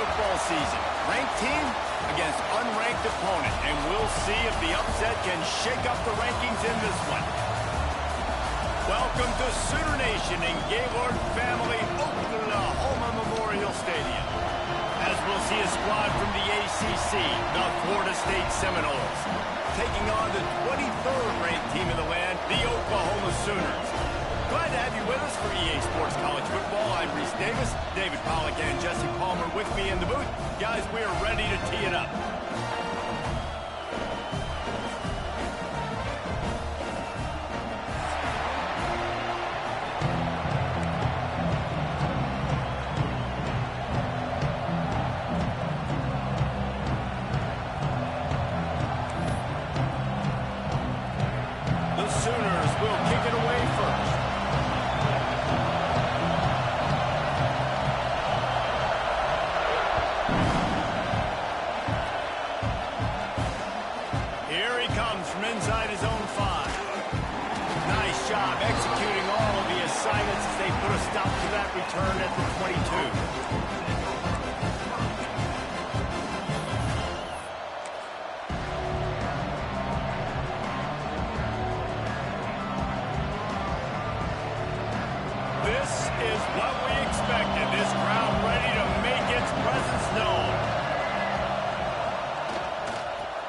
football season. Ranked team against unranked opponent, and we'll see if the upset can shake up the rankings in this one. Welcome to Sooner Nation in Gaylord Family Oklahoma Memorial Stadium. As we'll see a squad from the ACC, the Florida State Seminoles, taking on the 23rd ranked team in the land, the Oklahoma Sooners. Glad to have you with us for EA Sports College Football. I'm Reese Davis, David Pollack, and Jesse Palmer with me in the booth. Guys, we are ready to tee it up.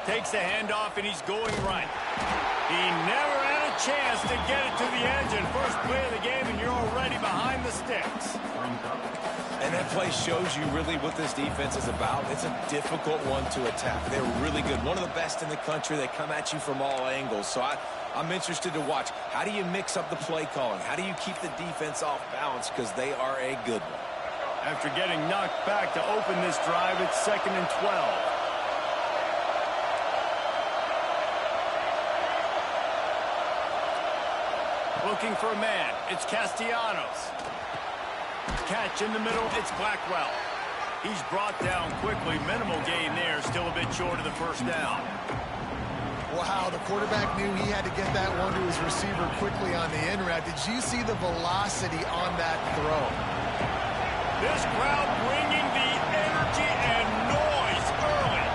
Takes the handoff, and he's going right. He never had a chance to get it to the edge, and first play of the game, and you're already behind the sticks. And that play shows you really what this defense is about. It's a difficult one to attack. They're really good. One of the best in the country. They come at you from all angles. So I'm interested to watch. How do you mix up the play calling? How do you keep the defense off balance? Because they are a good one. After getting knocked back to open this drive, it's 2nd and 12. Looking for a man. It's Castellanos. Catch in the middle. It's Blackwell. He's brought down quickly. Minimal gain there. Still a bit short of the first down. Wow, the quarterback knew he had to get that one to his receiver quickly on the in route. Did you see the velocity on that throw? This crowd bringing the energy and noise early.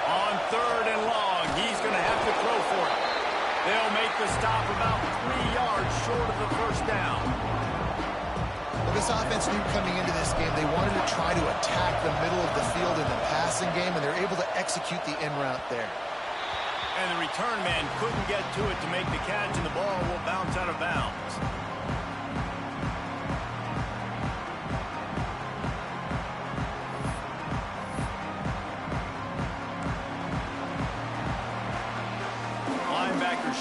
On 3rd and long, he's going to have to throw for it. They'll make the stop about 3 yards short of the first down. Well, this offense knew coming into this game they wanted to try to attack the middle of the field in the passing game, and they're able to execute the in route there. And the return man couldn't get to it to make the catch, and the ball will bounce out of bounds.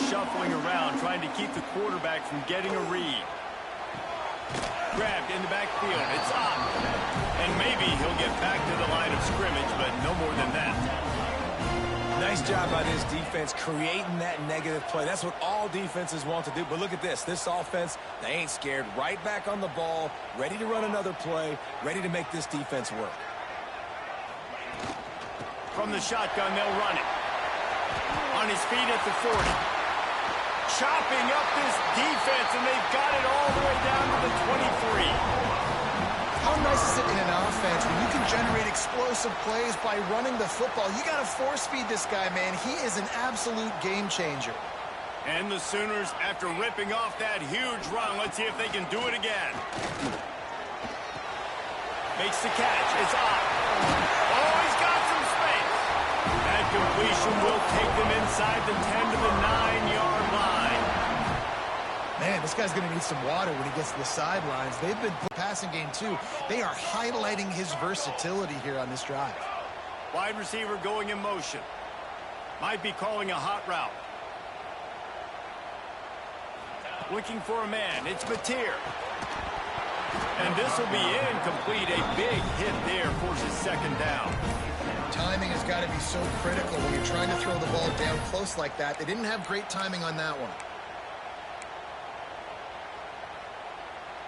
Shuffling around, trying to keep the quarterback from getting a read. Grabbed in the backfield. It's up. And maybe he'll get back to the line of scrimmage, but no more than that. Nice job by this defense creating that negative play. That's what all defenses want to do. But look at this. This offense, they ain't scared. Right back on the ball, ready to run another play, ready to make this defense work. From the shotgun, they'll run it. On his feet at the 40. Chopping up this defense, and they've got it all the way down to the 23. How nice is it in an offense when you can generate explosive plays by running the football? You got to force feed this guy, man. He is an absolute game changer. And the Sooners, after ripping off that huge run, let's see if they can do it again. Makes the catch. It's up. Oh, he's got some space. That completion will take them inside the 10 to the 9-yard line. Man, this guy's going to need some water when he gets to the sidelines. They've been passing game too. They are highlighting his versatility here on this drive. Wide receiver going in motion. Might be calling a hot route. Looking for a man. It's Mateer. And this will be incomplete. A big hit there forces 2nd down. Timing has got to be so critical when you're trying to throw the ball down close like that. They didn't have great timing on that one.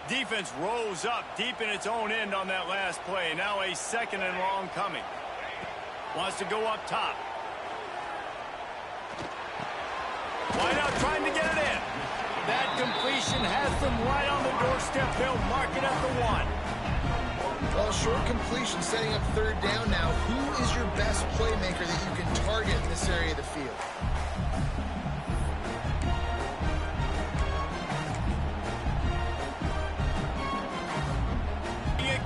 Defense rose up deep in its own end on that last play. Now a 2nd and long coming. Wants to go up top. Wide out trying to get it in. That complete completion has them right on the doorstep. They'll mark it at the 1. Well, short completion setting up third down now. Who is your best playmaker that you can target in this area of the field?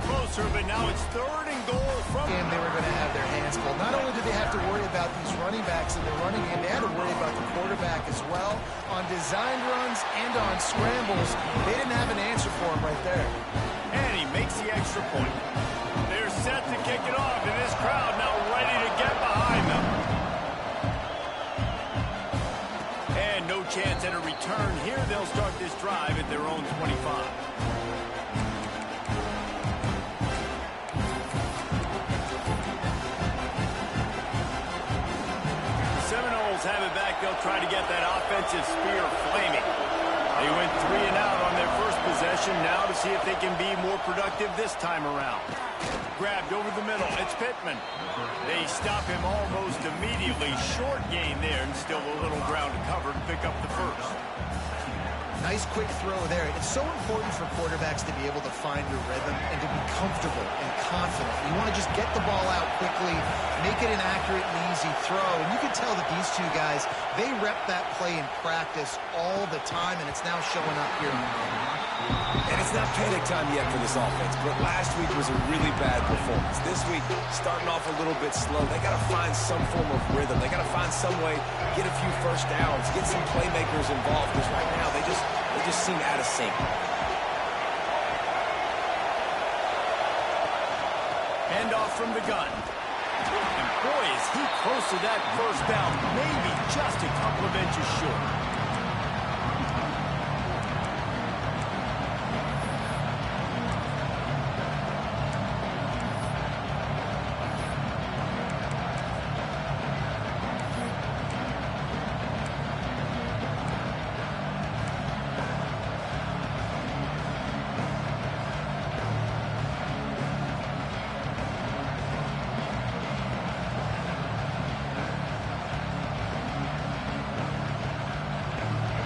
Closer, but now it's 3rd and goal from game. They were going to have their hands full. Not only did they have to worry about these running backs in the running game, they had to worry about the quarterback as well. On designed runs and on scrambles, they didn't have an answer for him right there. And he makes the extra point. They're set to kick it off, and this crowd now ready to get behind them. And no chance at a return here. They'll start this drive at their own 25. Have it back. They'll try to get that offensive spear flaming. They went 3 and out on their first possession. Now to see if they can be more productive this time around. Grabbed over the middle. It's Pittman. They stop him almost immediately. Short gain there, and still a little ground to cover to pick up the first. Nice quick throw there. It's so important for quarterbacks to be able to find your rhythm and to be comfortable and confident. You want to just get the ball out quickly, make it an accurate and easy throw. And you can tell that these two guys, they rep that play in practice all the time, and it's now showing up here. And it's not panic time yet for this offense, but last week was a really bad performance. This week, starting off a little bit slow. They got to find some form of rhythm. They got to find some way, get a few first downs, get some playmakers involved, because right now they just seem out of sync. Hand off from the gun. And boy, is he close to that first down. Maybe just a couple of inches short.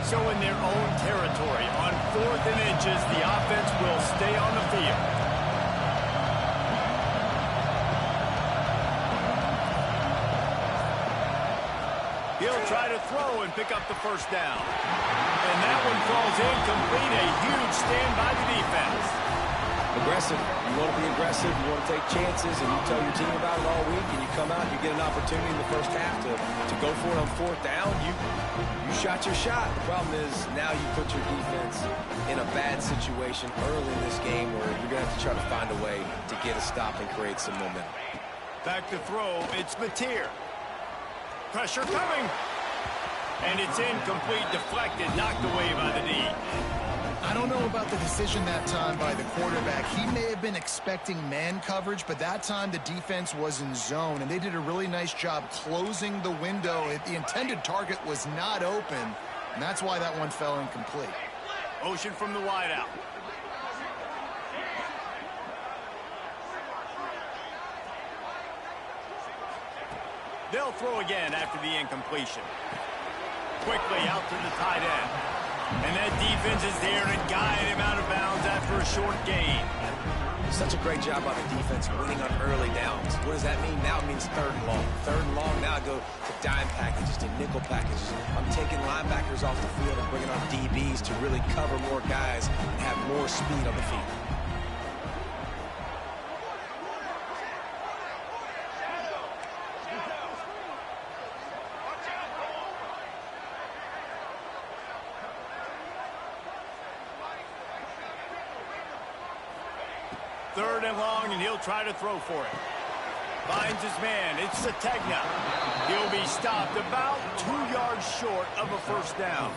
So in their own territory, on 4th and inches, the offense will stay on the field. He'll try to throw and pick up the first down. And that one falls incomplete. A huge stand by the defense. Aggressive. You want to be aggressive. You want to take chances, and you tell your team about it all week, and you come out and you get an opportunity in the first half to go for it on 4th down. You shot your shot. The problem is now you put your defense in a bad situation early in this game where you're going to have to try to find a way to get a stop and create some momentum. Back to throw. It's Mateer. Pressure coming. And it's incomplete, deflected, knocked away by the D. I don't know about the decision that time by the quarterback. He may have been expecting man coverage, but that time the defense was in zone, and they did a really nice job closing the window. The intended target was not open, and that's why that one fell incomplete. Motion from the wideout. They'll throw again after the incompletion. Quickly out to the tight end. And that defense is there to guide him out of bounds after a short gain. Such a great job by the defense winning on early downs. What does that mean? Now it means 3rd and long. 3rd and long, now I go to dime packages, to nickel packages. I'm taking linebackers off the field and bringing on DBs to really cover more guys and have more speed on the field. Third and long, and he'll try to throw for it. Finds his man. It's Sategna. He'll be stopped about 2 yards short of a first down.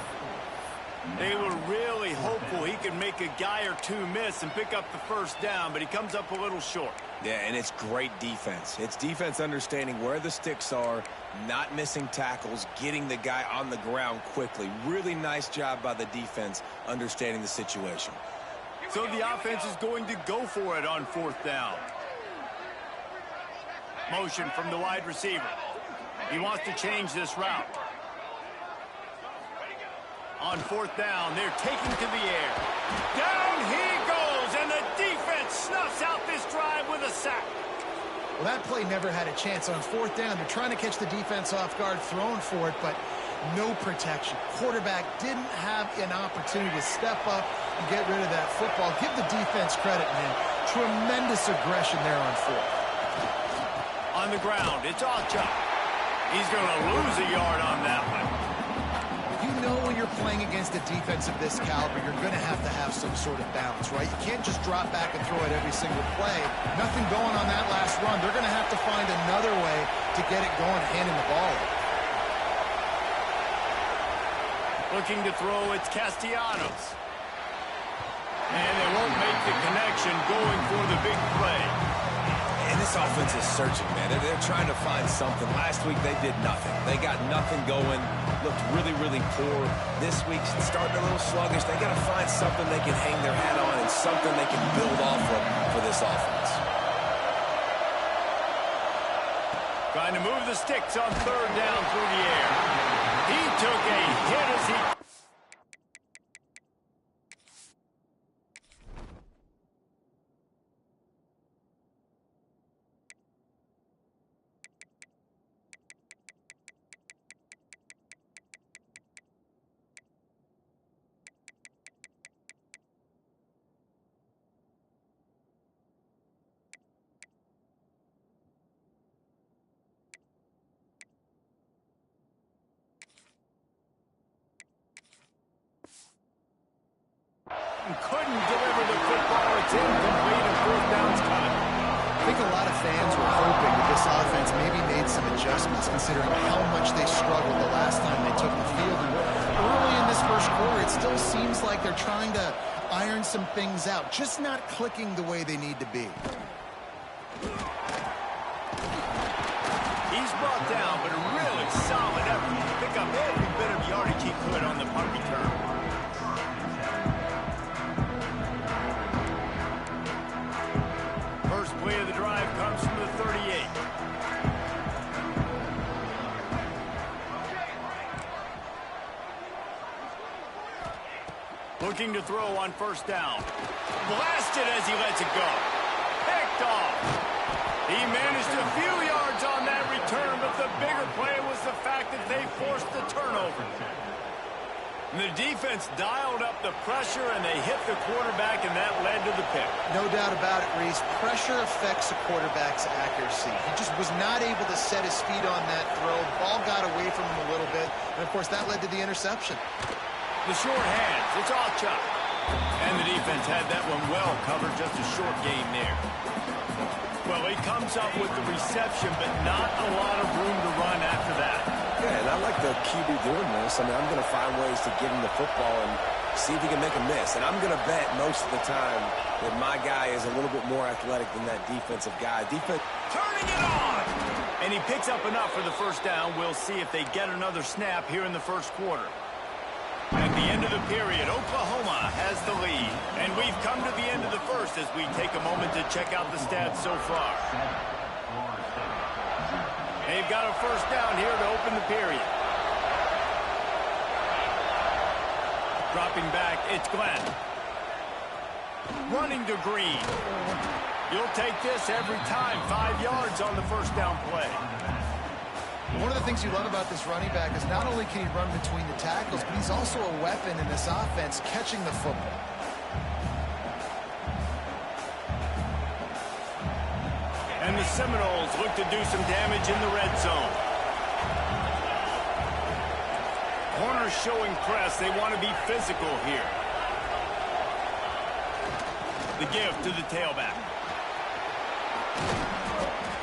They were really hopeful he could make a guy or two miss and pick up the first down, but he comes up a little short. Yeah, and it's great defense. It's defense understanding where the sticks are, not missing tackles, getting the guy on the ground quickly. Really nice job by the defense understanding the situation. So the offense is going to go for it on 4th down. Motion from the wide receiver. He wants to change this route. On fourth down, they're taking to the air. Down he goes, and the defense snuffs out this drive with a sack. Well, that play never had a chance. On fourth down, they're trying to catch the defense off guard, throwing for it, but no protection. Quarterback didn't have an opportunity to step up and get rid of that football. Give the defense credit, man. Tremendous aggression there on fourth. On the ground, it's Alchuk. He's going to lose a yard on that one. You know when you're playing against a defense of this caliber, you're going to have some sort of balance, right? You can't just drop back and throw it every single play. Nothing going on that last run. They're going to have to find another way to get it going, handing the ball. Looking to throw, it's Castellanos. And they won't make the connection going for the big play. And this offense is searching, man. They're trying to find something. Last week, they did nothing. They got nothing going. Looked really, really poor. This week's starting a little sluggish. They got to find something they can hang their hat on and something they can build off of for this offense. Trying to move the sticks on third down through the air. He took a hit as he... couldn't deliver the football. It's incomplete, and fourth down's coming. I think a lot of fans were hoping that this offense maybe made some adjustments, considering how much they struggled the last time they took the field. And early in this first quarter, it still seems like they're trying to iron some things out, just not clicking the way they need to be. He's brought down, but a really solid effort to pick up every bit of yardage he could on the punt return. First play of the drive comes from the 38. Looking to throw on first down. Blasted as he lets it go. Picked off. He managed a few yards on that return, but the bigger play was the fact that they forced the turnover. And the defense dialed up the pressure, and they hit the quarterback, and that led to the pick. No doubt about it, Reese. Pressure affects a quarterback's accuracy. He just was not able to set his feet on that throw. Ball got away from him a little bit, and, of course, that led to the interception. The short hands, it's Alchuk. And the defense had that one well covered, just a short gain there. Well, he comes up with the reception, but not a lot of room to run after that. Yeah, and I like the QB doing this. I mean, I'm going to find ways to give him the football and see if he can make a miss. And I'm going to bet most of the time that my guy is a little bit more athletic than that defensive guy. Turning it on! And he picks up enough for the first down. We'll see if they get another snap here in the first quarter. At the end of the period, Oklahoma has the lead. And we've come to the end of the first as we take a moment to check out the stats so far. They've got a first down here to open the period. Dropping back, it's Glenn. Running to Green. You'll take this every time. 5 yards on the first down play. One of the things you love about this running back is not only can he run between the tackles, but he's also a weapon in this offense catching the football. And the Seminoles look to do some damage in the red zone. Corners showing press. They want to be physical here. The give to the tailback.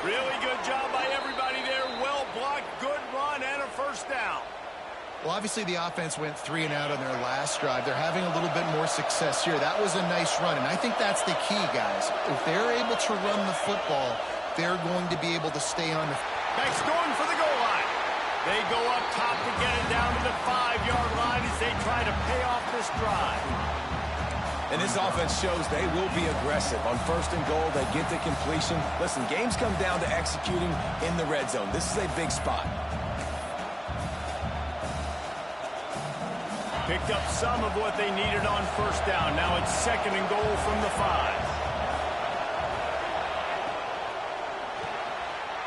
Really good job by everybody there. Well blocked, good run, and a first down. Well, obviously the offense went 3 and out on their last drive. They're having a little bit more success here. That was a nice run, and I think that's the key, guys. If they're able to run the football, they're going to be able to stay on the... Beck's going for the goal line. They go up top to get it down to the 5-yard line as they try to pay off this drive. And this offense shows they will be aggressive. On first and goal, they get the completion. Listen, games come down to executing in the red zone. This is a big spot. Picked up some of what they needed on first down. Now it's 2nd and goal from the 5.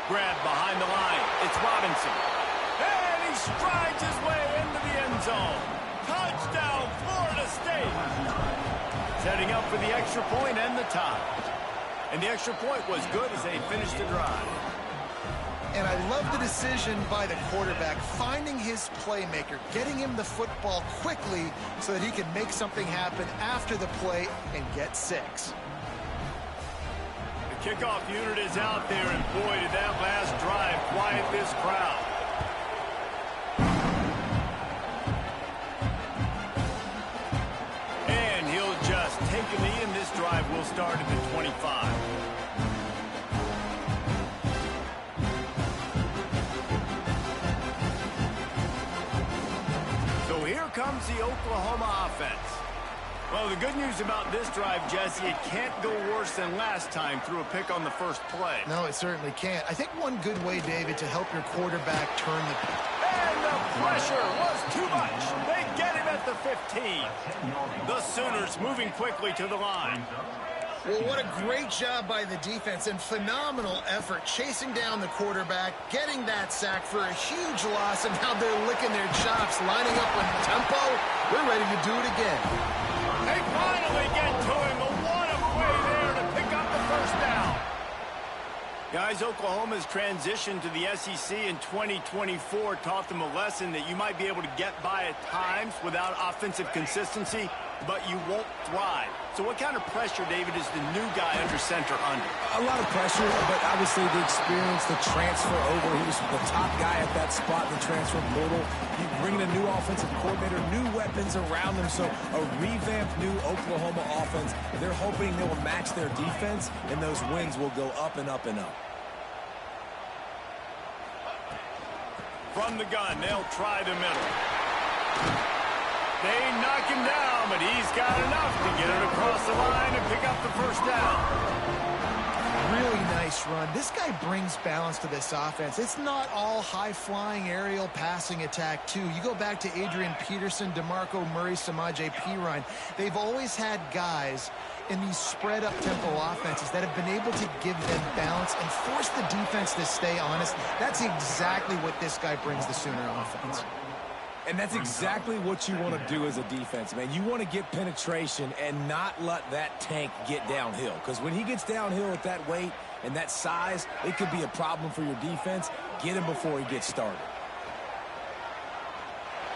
Grab behind the line. It's Robinson. And he strides his way into the end zone. Touchdown, Florida State. Setting up for the extra point and the tie. And the extra point was good as they finished the drive. And I love the decision by the quarterback, finding his playmaker, getting him the football quickly so that he can make something happen after the play and get 6. The kickoff unit is out there, and boy, did that last drive quiet this crowd. And he'll just take a knee, and this drive will start at the 25. Here comes the Oklahoma offense. Well, the good news about this drive, Jesse, it can't go worse than last time through a pick on the first play. No, it certainly can't. I think one good way, David, to help your quarterback turn the... And the pressure was too much. They get him at the 15. The Sooners moving quickly to the line. Well, what a great job by the defense and phenomenal effort chasing down the quarterback, getting that sack for a huge loss, and now they're licking their chops, lining up with tempo. They're ready to do it again. They finally get to him. What a play there to pick up the first down. Guys, Oklahoma's transition to the SEC in 2024 taught them a lesson that you might be able to get by at times without offensive consistency, but you won't thrive. So what kind of pressure, David, is the new guy under center under? A lot of pressure, but obviously the experience, the transfer over. He was the top guy at that spot in the transfer portal. You bring in a new offensive coordinator, new weapons around them, so a revamped new Oklahoma offense. They're hoping they will match their defense, and those wins will go up and up and up. From the gun, they'll try the middle. They knock him down, but he's got enough to get it across the line and pick up the first down. Really nice run. This guy brings balance to this offense. It's not all high-flying aerial passing attack, too. You go back to Adrian Peterson, DeMarco Murray, Samaje Perine. They've always had guys in these spread-up tempo offenses that have been able to give them balance and force the defense to stay honest. That's exactly what this guy brings the Sooner offense. And that's exactly what you want to do as a defense, man. You want to get penetration and not let that tank get downhill. Because when he gets downhill at that weight and that size, it could be a problem for your defense. Get him before he gets started.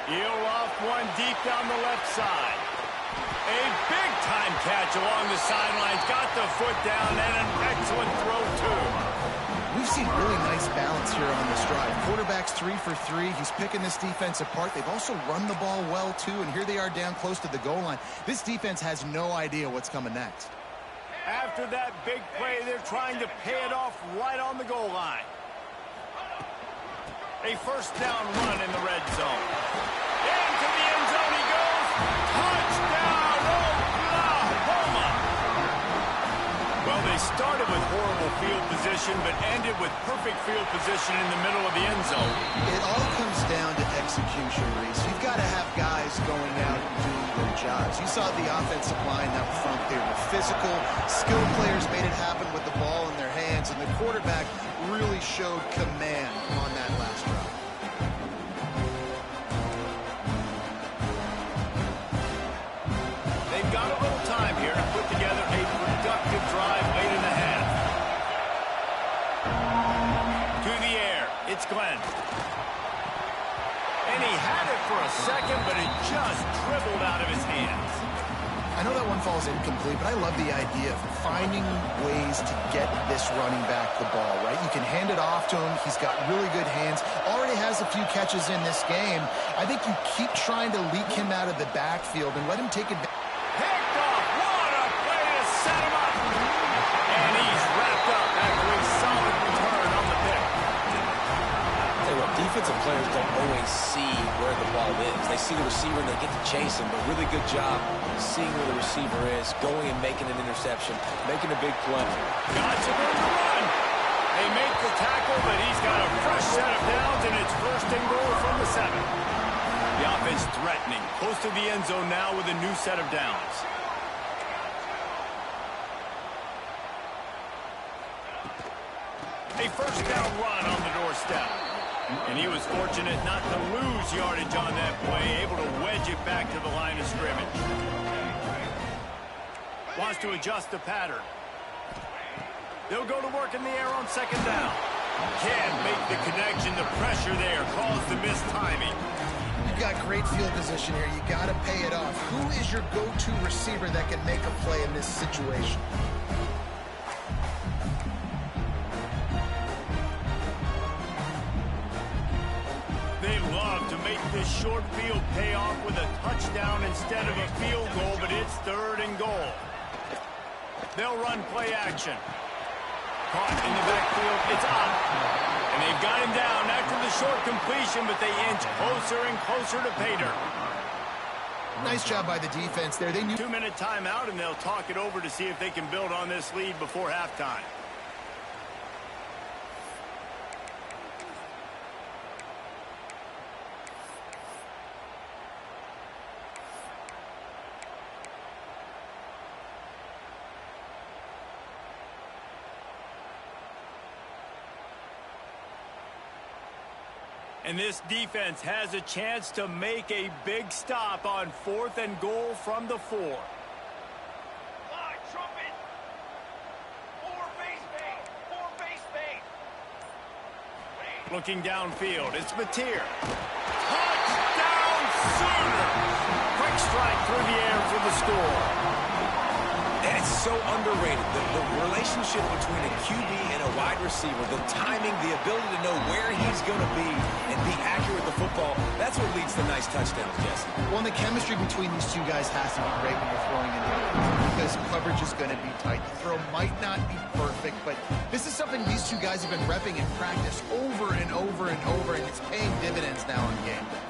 He'll off one deep down the left side. A big-time catch along the sidelines. Got the foot down and an excellent throw, too. We've seen really nice balance here on this drive. Quarterback's 3 for 3. He's picking this defense apart. They've also run the ball well, too, and here they are down close to the goal line. This defense has no idea what's coming next. After that big play, they're trying to pay it off right on the goal line. A first down run in the red zone. Into the end zone he goes. Touchdown, Oklahoma! Well, they started with horrible field position, but ended with perfect field position in the middle of the end zone. It all comes down to execution, Reese. You've got to have guys going out and doing their jobs. You saw the offensive line up front. They were physical. Skilled players made it happen with the ball in their hands, and the quarterback really showed command on that last drive. They've got a little time here to put together a productive drive late in the half. To the air, it's Glenn. And he had it for a second, but it just dribbled out of his hands. I know that one falls incomplete, but I love the idea of finding ways to get this running back the ball, right? You can hand it off to him. He's got really good hands. Already has a few catches in this game. I think you keep trying to leak him out of the backfield and let him take advantage. Picked off. What a play to set him up. And he's wrapped up after a solid return on the pick. Tell you what, defensive players don't always see where the ball is. They see the receiver and they get to chase him, but really good job seeing where the receiver is, going and making an interception, making a big play. Got some room to run. They make the tackle, but he's got a fresh set of downs, and it's first and goal from the 7. The offense threatening. Close to the end zone now with a new set of downs. A first down run on the doorstep. And he was fortunate not to lose yardage on that play, able to wedge it back to the line of scrimmage. Wants to adjust the pattern. They'll go to work in the air on second down. Can't make the connection. The pressure there caused the missed timing. You've got great field position here. You got to pay it off. Who is your go-to receiver that can make a play in this situation? They love to make this short field pay off with a touchdown instead of a field goal, but it's 3rd and goal. They'll run play action. Caught in the backfield, it's up. And they've got him down after the short completion, but they inch closer and closer to pay dirt. Nice job by the defense there. They knew 2-minute timeout, and they'll talk it over to see if they can build on this lead before halftime. And this defense has a chance to make a big stop on 4th and goal from the 4. Line, trumpet. 4 base bait. 4 base bait. Looking downfield, it's Mateer. Touchdown Sooners! Quick strike through the air for the score. And it's so underrated, the relationship between a QB and a wide receiver, the timing, the ability to know where he's going to be and be accurate with the football, that's what leads to nice touchdowns, Jesse. Well, the chemistry between these two guys has to be great when you're throwing in the air because coverage is going to be tight. The throw might not be perfect, but this is something these two guys have been repping in practice over and over and over, and it's paying dividends now in game day.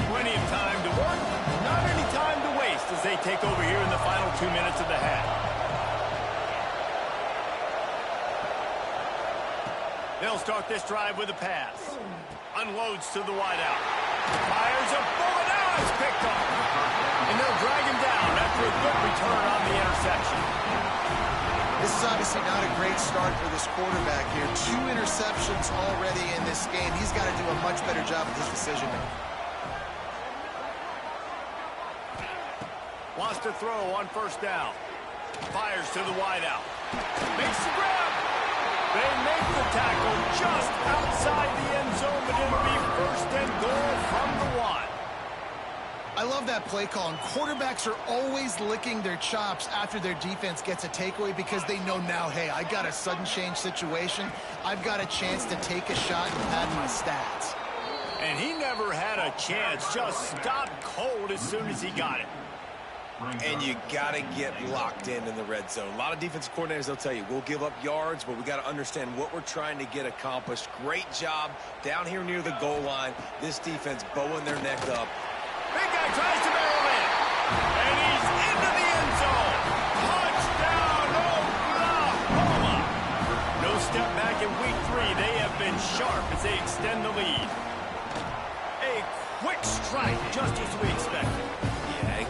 Plenty of time to work, not any time to waste as they take over here in the final 2 minutes of the half. They'll start this drive with a pass. Unloads to the wideout. Fires a bullet. Now it's picked off. And they'll drag him down after a good return on the interception. This is obviously not a great start for this quarterback here. 2 interceptions already in this game. He's got to do a much better job with his decision-making. Wants to throw on first down. Fires to the wideout. Makes the grab. They make the tackle just outside the end zone, but it'll be 1st and goal from the 1. I love that play call, and quarterbacks are always licking their chops after their defense gets a takeaway because they know now, hey, I got a sudden change situation. I've got a chance to take a shot and pad my stats. And he never had a chance, just stopped cold as soon as he got it. And you got to get locked in the red zone. A lot of defensive coordinators, they'll tell you, we'll give up yards, but we got to understand what we're trying to get accomplished. Great job down here near the goal line. This defense bowing their neck up. Big guy tries to barrel in. And he's into the end zone. Touchdown, Oklahoma. No step back in week 3. They have been sharp as they extend the lead. A quick strike, just as we expected.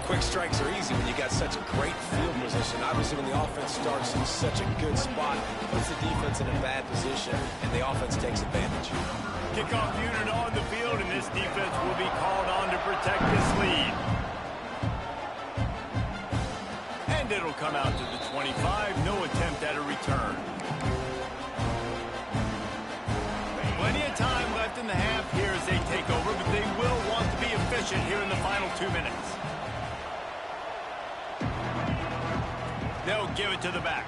Quick strikes are easy when you got such a great field position. Obviously, when the offense starts in such a good spot, it puts the defense in a bad position, and the offense takes advantage. Kickoff unit on the field, and this defense will be called on to protect this lead. And it'll come out to the 25. No attempt at a return. Plenty of time left in the half here as they take over, but they will want to be efficient here in the final 2 minutes. They'll give it to the back.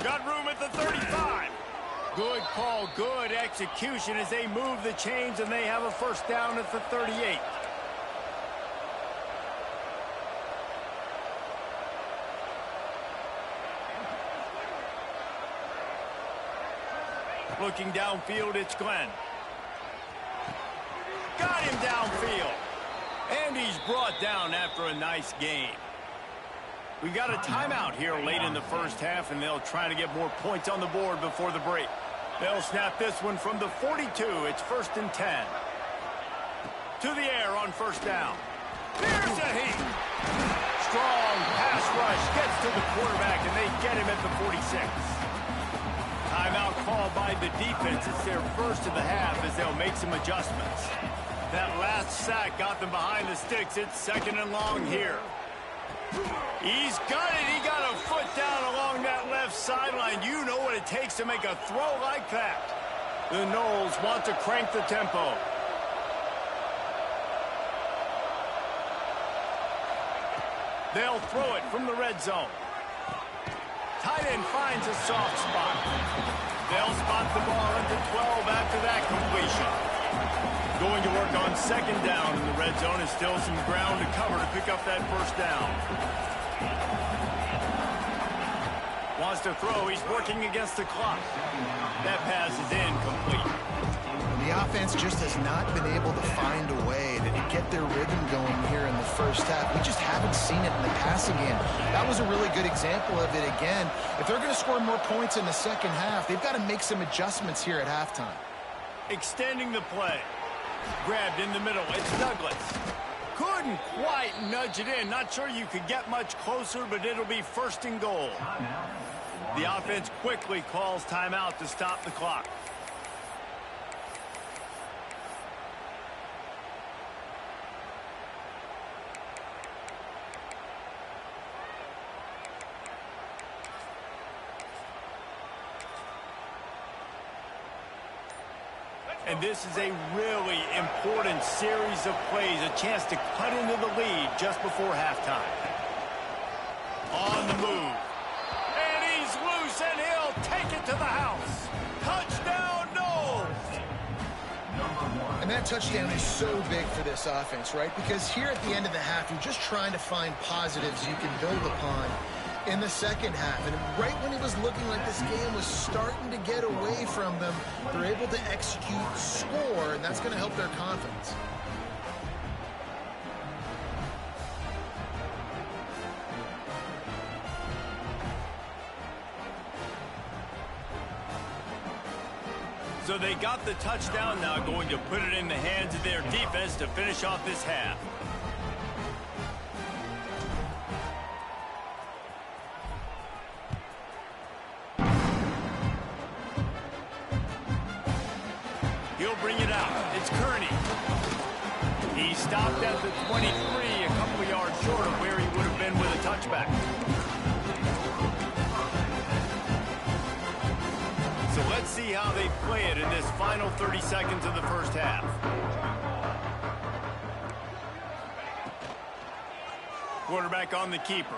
Got room at the 35. Good call, good execution as they move the chains, and they have a first down at the 38. Looking downfield, it's Glenn. Got him downfield. And he's brought down after a nice game. We got a timeout here late in the first half, and they'll try to get more points on the board before the break. They'll snap this one from the 42. It's 1st and 10. To the air on 1st down. Here's a heat. Strong pass rush gets to the quarterback, and they get him at the 46. Timeout called by the defense. It's their first of the half as they'll make some adjustments. That last sack got them behind the sticks. It's 2nd and long here. He's got it. He got a foot down along that left sideline. You know what it takes to make a throw like that. The Noles want to crank the tempo. They'll throw it from the red zone. Tight end finds a soft spot. They'll spot the ball into 12 after that completion. Going to work on 2nd down in the red zone is still some ground to cover to pick up that 1st down. Wants to throw. He's working against the clock. That pass is incomplete. The offense just has not been able to find a way to get their rhythm going here in the 1st half. We just haven't seen it in the passing game. That was a really good example of it again. If they're going to score more points in the 2nd half, they've got to make some adjustments here at halftime. Extending the play. Grabbed in the middle. It's Douglas. Couldn't quite nudge it in. Not sure you could get much closer, but it'll be 1st and goal. The offense quickly calls timeout to stop the clock. And this is a really important series of plays, a chance to cut into the lead just before halftime. On the move. And he's loose, and he'll take it to the house. Touchdown, Noles! And that touchdown is so big for this offense, right? Because here at the end of the half, you're just trying to find positives you can build upon in the 2nd half. And right when it was looking like this game was starting to get away from them, they're able to execute, score, and that's going to help their confidence. So they got the touchdown, now going to put it in the hands of their defense to finish off this half. He'll bring it out. It's Kearney. He stopped at the 23, a couple of yards short of where he would have been with a touchback. So let's see how they play it in this final 30 seconds of the 1st half. Quarterback on the keeper.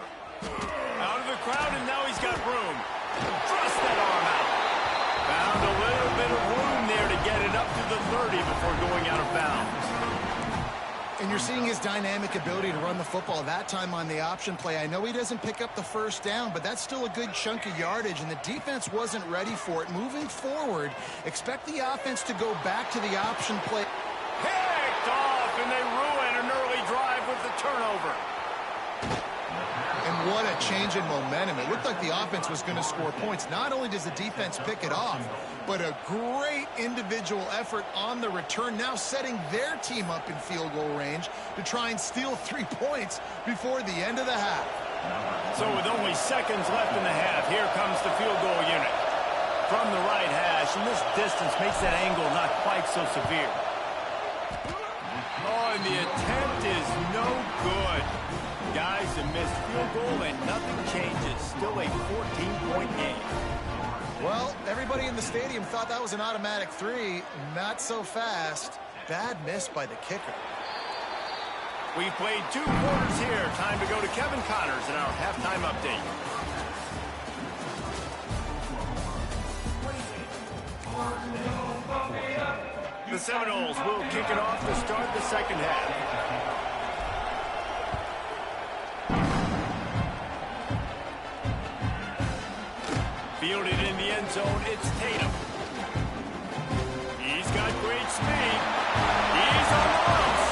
Out of the crowd, and now he's got room. Thrust that arm out. Found a little bit of room there to get it up to the 30 before going out of bounds. And you're seeing his dynamic ability to run the football, that time on the option play. I know he doesn't pick up the 1st down, but that's still a good chunk of yardage, and the defense wasn't ready for it. Moving forward, expect the offense to go back to the option play. Picked off, and they ruin an early drive with the turnover. And what a change in momentum. It looked like the offense was going to score points. Not only does the defense pick it off, but a great individual effort on the return, now setting their team up in field goal range to try and steal 3 points before the end of the half. So with only seconds left in the half, here comes the field goal unit. From the right hash, and this distance makes that angle not quite so severe. Oh, and the attempt is no good. Guys, a missed field goal and nothing changes. Still a 14-point game. Well, everybody in the stadium thought that was an automatic 3. Not so fast. Bad miss by the kicker. We played 2 quarters here. Time to go to Kevin Connors in our halftime update. The Seminoles will kick it off to start the 2nd half. Fielded in the end zone, it's Tatum. He's got great speed. He's on the ropes.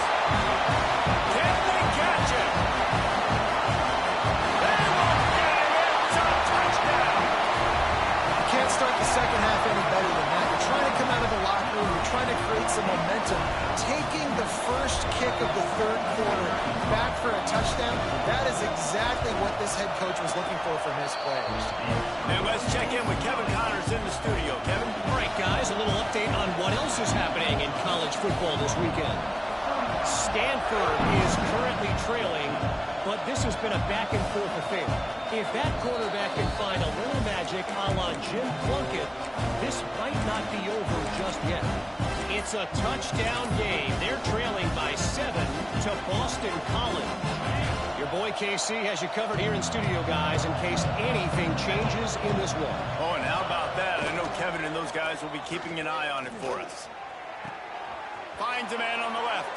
Can they catch him? They won't get him. It's a touchdown. You can't start the 2nd half any better than that. create some momentum. Taking the first kick of the third quarter back for a touchdown, that is exactly what this head coach was looking for from his players. And let's check in with Kevin Connors in the studio. Kevin? All right, guys, a little update on what else is happening in college football this weekend. Stanford is currently trailing, but this has been a back-and-forth affair. If that quarterback can find a little magic a la Jim Plunkett, this might not be over just yet. It's a touchdown game. They're trailing by 7 to Boston College. Your boy KC has you covered here in studio, guys, in case anything changes in this one. Oh, and how about that? I know Kevin and those guys will be keeping an eye on it for us. Finds a man on the left.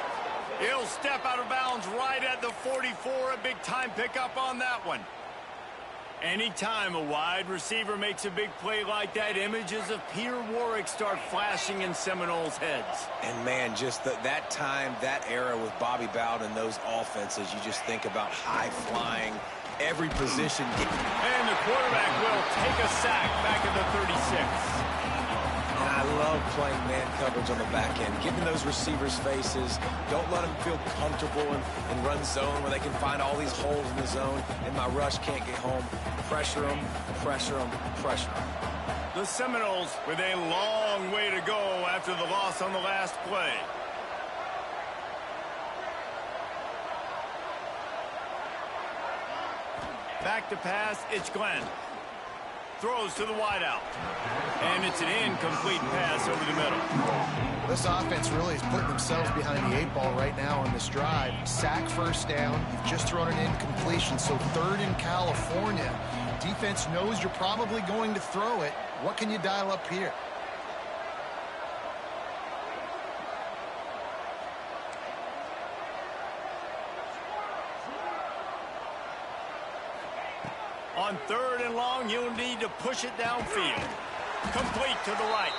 He'll step out of bounds right at the 44. A big-time pickup on that one. Anytime a wide receiver makes a big play like that, images of Peter Warwick start flashing in Seminoles' heads. And, man, just that time, that era with Bobby Bowden and those offenses, you just think about high-flying, every position. And the quarterback will take a sack back at the 36. And I love playing man coverage on the back end, giving those receivers faces. Don't let them feel comfortable in run zone where they can find all these holes in the zone and my rush can't get home. Pressure them, pressure them, pressure them. The Seminoles with a long way to go after the loss on the last play. Back to pass, it's Glenn. Throws to the wideout. And it's an incomplete pass over the middle. This offense really is putting themselves behind the 8 ball right now on this drive. Sack first down. You've just thrown an incompletion, so third in California. Defense knows you're probably going to throw it. What can you dial up here? On third and long, you'll need to push it downfield. Complete to the right.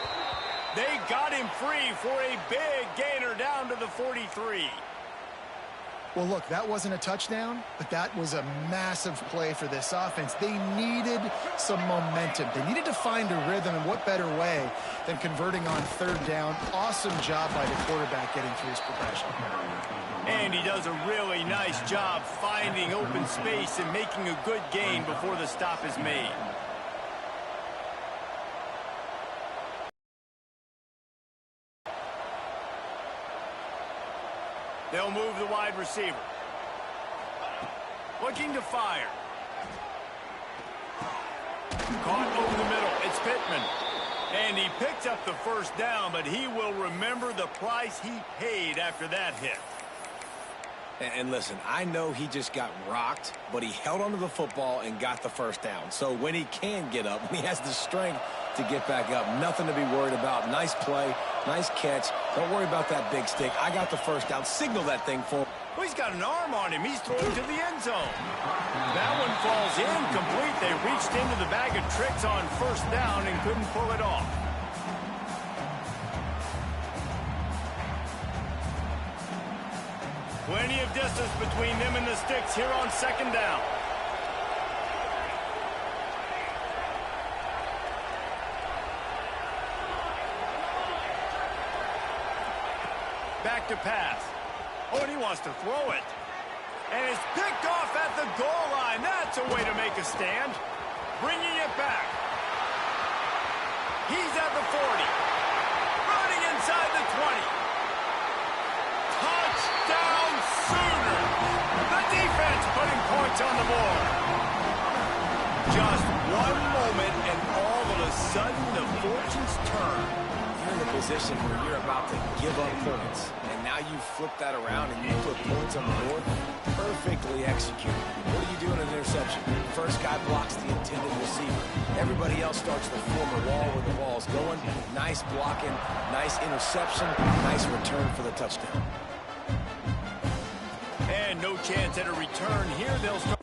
They got him free for a big gainer down to the 43. Well, look, that wasn't a touchdown, but that was a massive play for this offense. They needed some momentum. They needed to find a rhythm, and what better way than converting on third down. Awesome job by the quarterback getting through his progression. And he does a really nice job finding open space and making a good gain before the stop is made. They'll move the wide receiver. Looking to fire. Caught over the middle. It's Pittman. And he picked up the first down, but he will remember the price he paid after that hit. And listen, I know he just got rocked, but he held onto the football and got the first down. So when he can get up, when he has the strength to get back up, nothing to be worried about. Nice play, nice catch. Don't worry about that big stick. I got the first down. Signal that thing for him. Well, he's got an arm on him. He's throwing to the end zone. That one falls incomplete. They reached into the bag of tricks on first down and couldn't pull it off. Plenty of distance between them and the sticks here on second down. Back to pass. Oh, and he wants to throw it. And it's picked off at the goal line. That's a way to make a stand. Bringing it back. He's at the 40. Running inside the 20. Touchdown Sooners! The defense putting points on the board. Just one moment and all of a sudden the fortunes turn. You're in a position where you're about to give up points. And now you flip that around and you put points on the board. Perfectly executed. What do you do in an interception? First guy blocks the intended receiver. Everybody else starts to form a wall where the ball's going. Nice blocking, nice interception, nice return for the touchdown. And no chance at a return here. They'll start.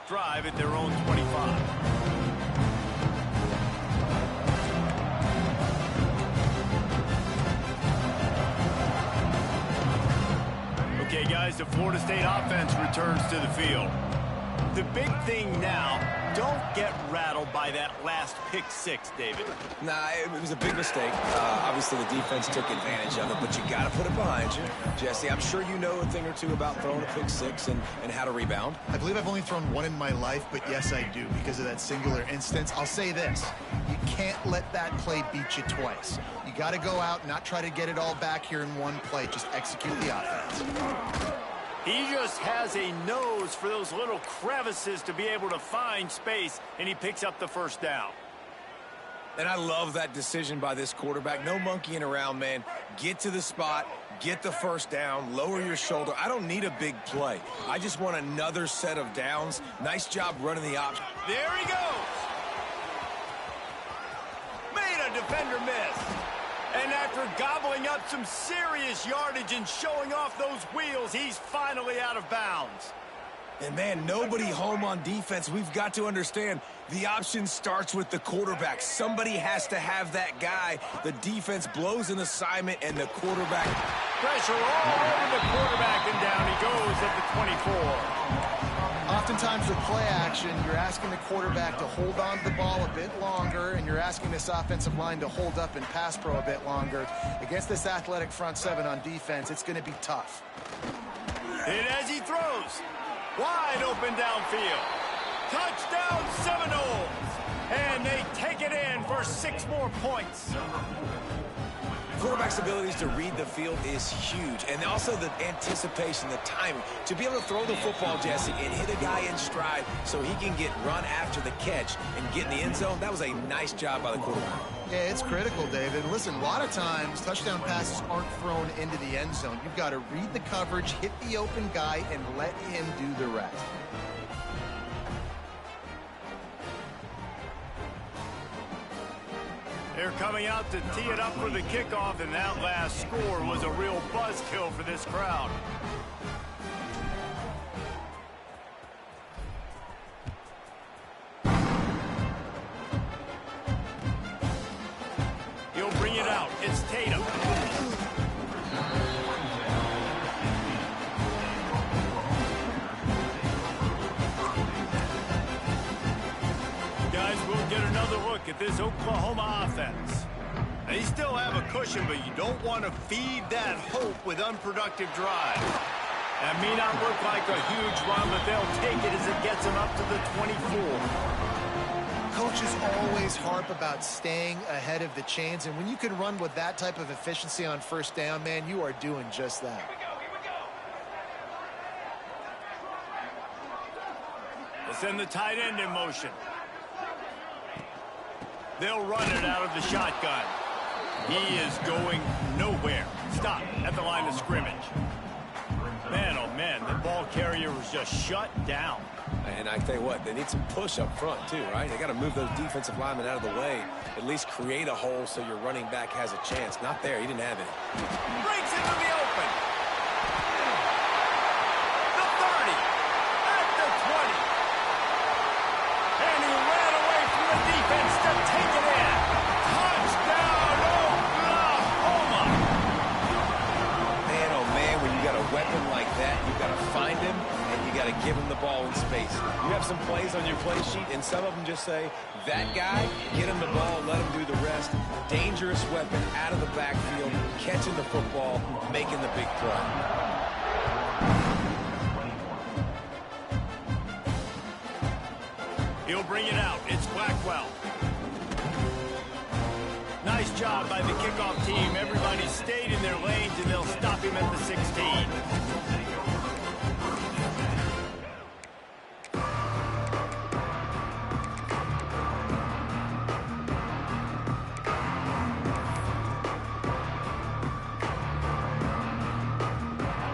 Drive at their own 25. Okay, guys. guys, the Florida State offense returns to the field. The big thing now, don't get rattled by that last pick six, David. Nah, it was a big mistake. Obviously, the defense took advantage of it, but you got to put it behind you. Jesse, I'm sure you know a thing or two about throwing a pick six and how to rebound. I believe I've only thrown one in my life, but yes, I do because of that singular instance. I'll say this. You can't let that play beat you twice. You got to go out and not try to get it all back here in one play. Just execute the offense. He just has a nose for those little crevices to be able to find space, and he picks up the first down. And I love that decision by this quarterback. No monkeying around, man. Get to the spot, get the first down, lower your shoulder. I don't need a big play. I just want another set of downs. Nice job running the option. There he goes. Made a defender miss. And after gobbling up some serious yardage and showing off those wheels, he's finally out of bounds. And, man, nobody home on defense. We've got to understand the option starts with the quarterback. Somebody has to have that guy. The defense blows an assignment, and the quarterback. Pressure all over the quarterback, and down he goes at the 24. Oftentimes with play action, you're asking the quarterback to hold on to the ball a bit longer, and you're asking this offensive line to hold up and pass pro a bit longer. Against this athletic front seven on defense, it's going to be tough. And as he throws, wide open downfield. Touchdown Seminoles! And they take it in for 6 more points. Quarterback's abilities to read the field is huge, and also the anticipation, the timing. To be able to throw the football, Jesse, and hit a guy in stride so he can get run after the catch and get in the end zone, that was a nice job by the quarterback. Yeah, it's critical, David. Listen, a lot of times touchdown passes aren't thrown into the end zone. You've got to read the coverage, hit the open guy, and let him do the rest. They're coming out to tee it up for the kickoff, and that last score was a real buzzkill for this crowd. He'll bring it out. It's Tatum. Guys, we'll get another look at this Oklahoma offense. They still have a cushion, but you don't want to feed that hope with unproductive drives. That may not look like a huge run, but they'll take it as it gets them up to the 24. Coaches always harp about staying ahead of the chains, and when you can run with that type of efficiency on first down, man, you are doing just that. They'll send the tight end in motion. They'll run it out of the shotgun. He is going nowhere. Stop at the line of scrimmage. Man, oh man, the ball carrier was just shut down. And I tell you what, they need some push up front too, right? They got to move those defensive linemen out of the way, at least create a hole so your running back has a chance. Not there, he didn't have it. Breaks into the open. The 30, at the 20. And he ran away from the defense to take it in. Touchdown, Oklahoma! Man, oh man, when you got a weapon like that, you got to find him and you got to give him the ball in space. You have some plays on your play sheet, and some of them just say, that guy, get him the ball, let him do the rest. Dangerous weapon out of the backfield, catching the football, making the big play. He'll bring it out. It's Blackwell. Nice job by the kickoff team. Everybody stayed in their lanes, and they'll stop him at the 16.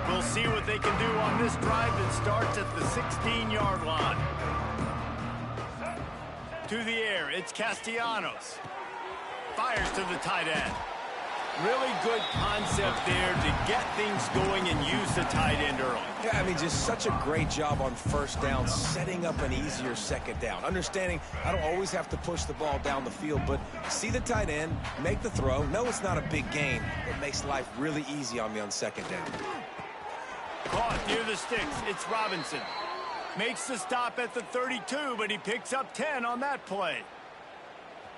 We'll see what they can do on this drive that starts at the 16-yard line. To the air, it's Castellanos. Fires to the tight end. Really good concept there to get things going and use the tight end early. Yeah, I mean, just such a great job on first down, setting up an easier second down. Understanding I don't always have to push the ball down the field, but see the tight end, make the throw. No, it's not a big gain, but makes life really easy on me on second down. Caught near the sticks. It's Robinson. Makes the stop at the 32, but he picks up 10 on that play.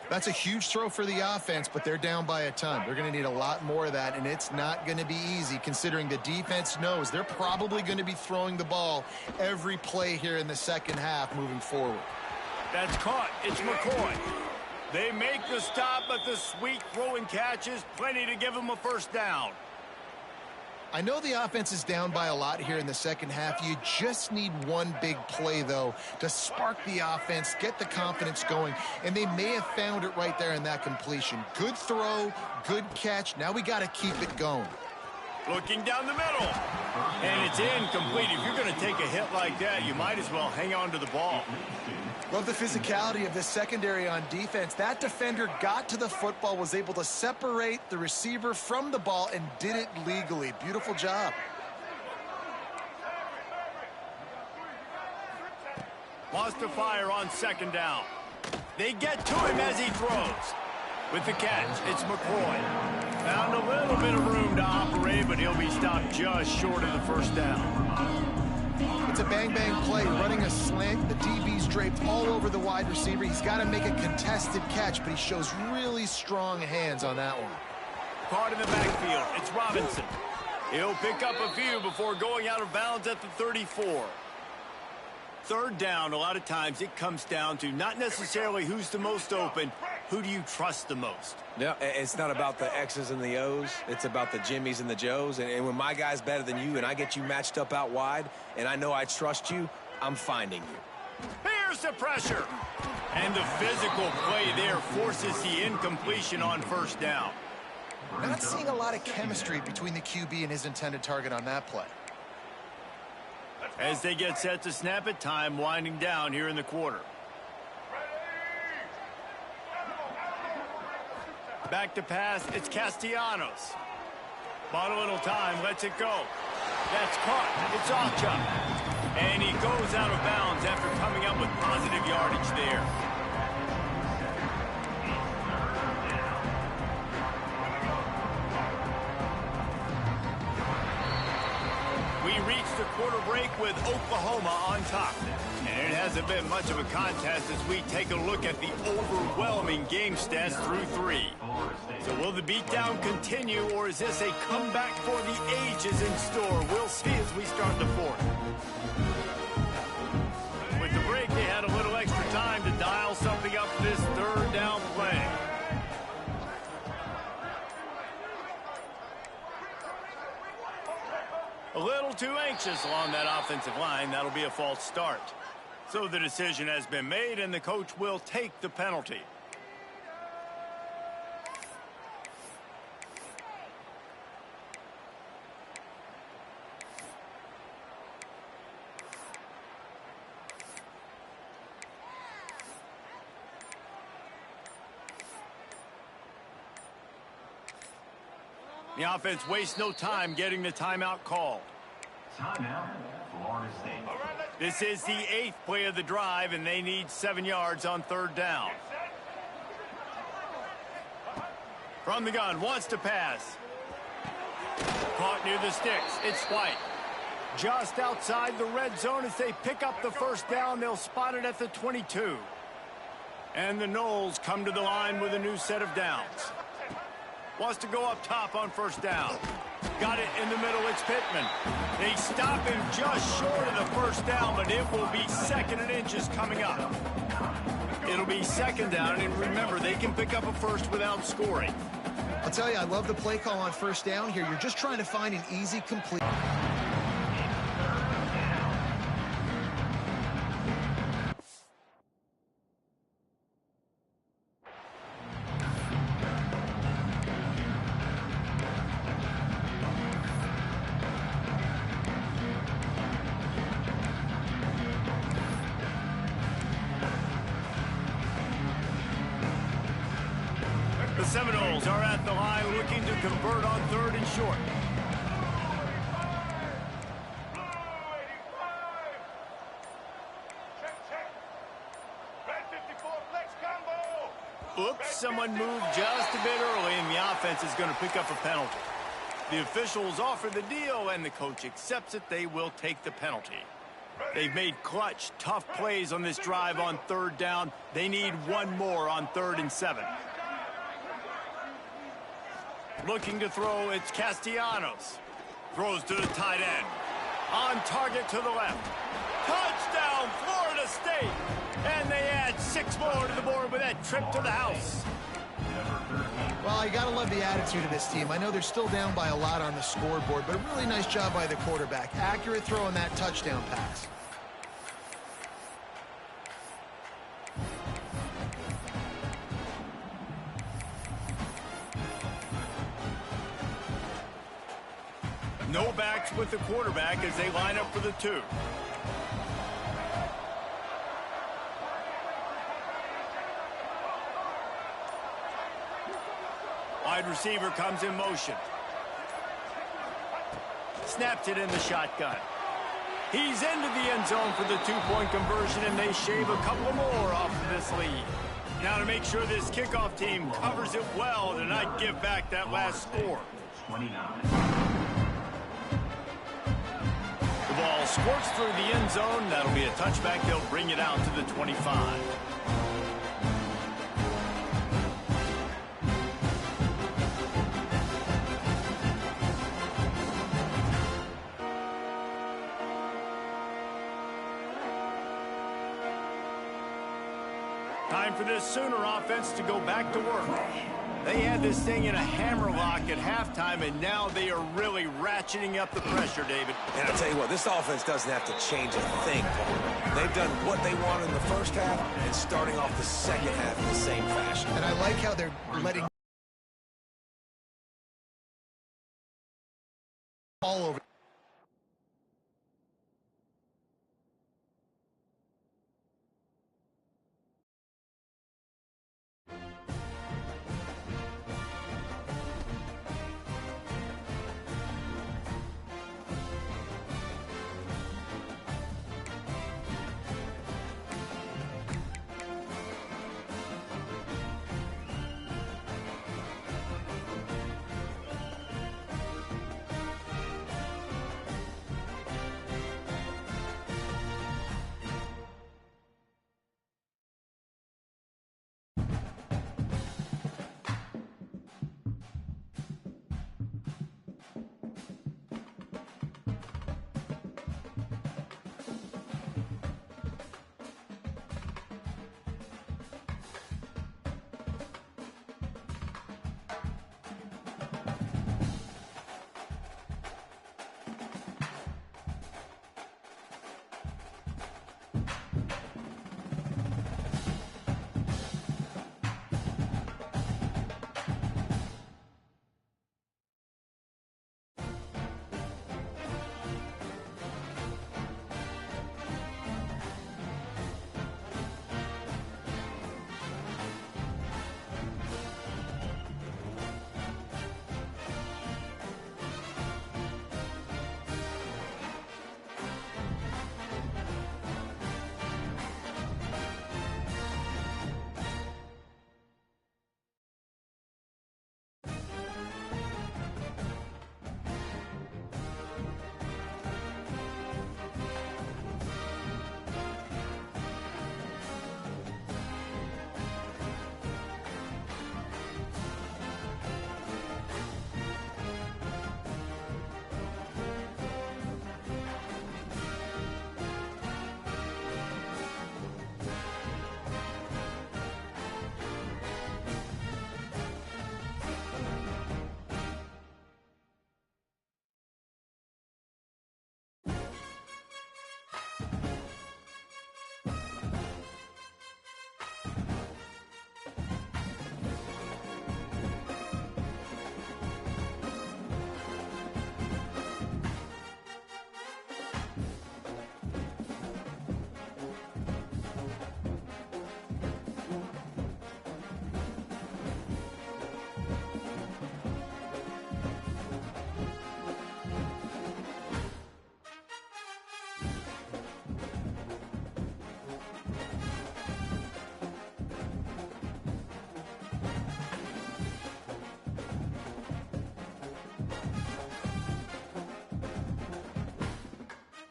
That's a huge throw for the offense, but they're down by a ton. They're going to need a lot more of that, and it's not going to be easy considering the defense knows they're probably going to be throwing the ball every play here in the second half moving forward. That's caught. It's McCoy. They make the stop, but the sweet throw and catch is plenty to give them a first down. I know the offense is down by a lot here in the second half. You just need one big play, though, to spark the offense, get the confidence going, and they may have found it right there in that completion. Good throw, good catch. Now we got to keep it going. Looking down the middle, and it's incomplete. If you're going to take a hit like that, you might as well hang on to the ball. Love the physicality of this secondary on defense. That defender got to the football, was able to separate the receiver from the ball, and did it legally. Beautiful job. Lost to fire on second down. They get to him as he throws. With the catch, it's McCoy. Found a little bit of room to operate, but he'll be stopped just short of the first down. It's a bang-bang play, running a slant. The DB's draped all over the wide receiver. He's got to make a contested catch, but he shows really strong hands on that one. Caught in the backfield. It's Robinson. He'll pick up a few before going out of bounds at the 34. Third down, a lot of times it comes down to not necessarily who's the most open, who do you trust the most? Yeah, it's not about the X's and the O's. It's about the Jimmys and the Joes. And when my guy's better than you and I get you matched up out wide and I know I trust you, I'm finding you. Here's the pressure. And the physical play there forces the incompletion on first down. Not seeing a lot of chemistry between the QB and his intended target on that play. As they get set to snap it, time winding down here in the quarter. Back to pass, it's Castellanos. Bought a little time, lets it go. That's caught, it's Ocha. And he goes out of bounds after coming up with positive yardage there. We reach the quarter break with Oklahoma on top. And it hasn't been much of a contest as we take a look at the overwhelming game stats through 3. So will the beatdown continue, or is this a comeback for the ages in store? We'll see as we start the fourth. With the break, they had a little extra time to dial something up this third down play. A little too anxious along that offensive line. That'll be a false start. So the decision has been made, and the coach will take the penalty. The offense wastes no time getting the timeout called. Timeout, Florida State. This is the 8th play of the drive, and they need 7 yards on third down. From the gun, wants to pass. Caught near the sticks. It's White. Just outside the red zone as they pick up the first down. They'll spot it at the 22. And the Noles come to the line with a new set of downs. Wants to go up top on first down. Got it in the middle, it's Pittman. They stop him just short of the first down, but it will be 2nd and inches coming up. It'll be 2nd down, and remember, they can pick up a first without scoring. I'll tell you, I love the play call on first down here. You're just trying to find an easy complete. The Seminoles are at the line looking to convert on 3rd and short. Oops, someone moved just a bit early, and the offense is going to pick up a penalty. The officials offer the deal, and the coach accepts it. They will take the penalty. They've made clutch, tough plays on this drive on 3rd down. They need one more on 3rd and 7. Looking to throw, it's Castellanos. Throws to the tight end. On target to the left. Touchdown, Florida State! And they add 6 more to the board with that trip to the house. Well, you got to love the attitude of this team. I know they're still down by a lot on the scoreboard, but a really nice job by the quarterback. Accurate throw on that touchdown pass. No backs with the quarterback as they line up for the 2. Wide receiver comes in motion. Snapped it in the shotgun. He's into the end zone for the 2-point conversion, and they shave a couple more off of this lead. Now to make sure this kickoff team covers it well to not give back that last score. 29. The ball squirts through the end zone. That'll be a touchback. They'll bring it out to the 25. Time for this Sooner offense to go back to work. They had this thing in a hammerlock at halftime, and now they are really ratcheting up the pressure, David. And I'll tell you what, this offense doesn't have to change a thing. They've done what they wanted in the first half and starting off the second half in the same fashion. And I like how they're letting all over.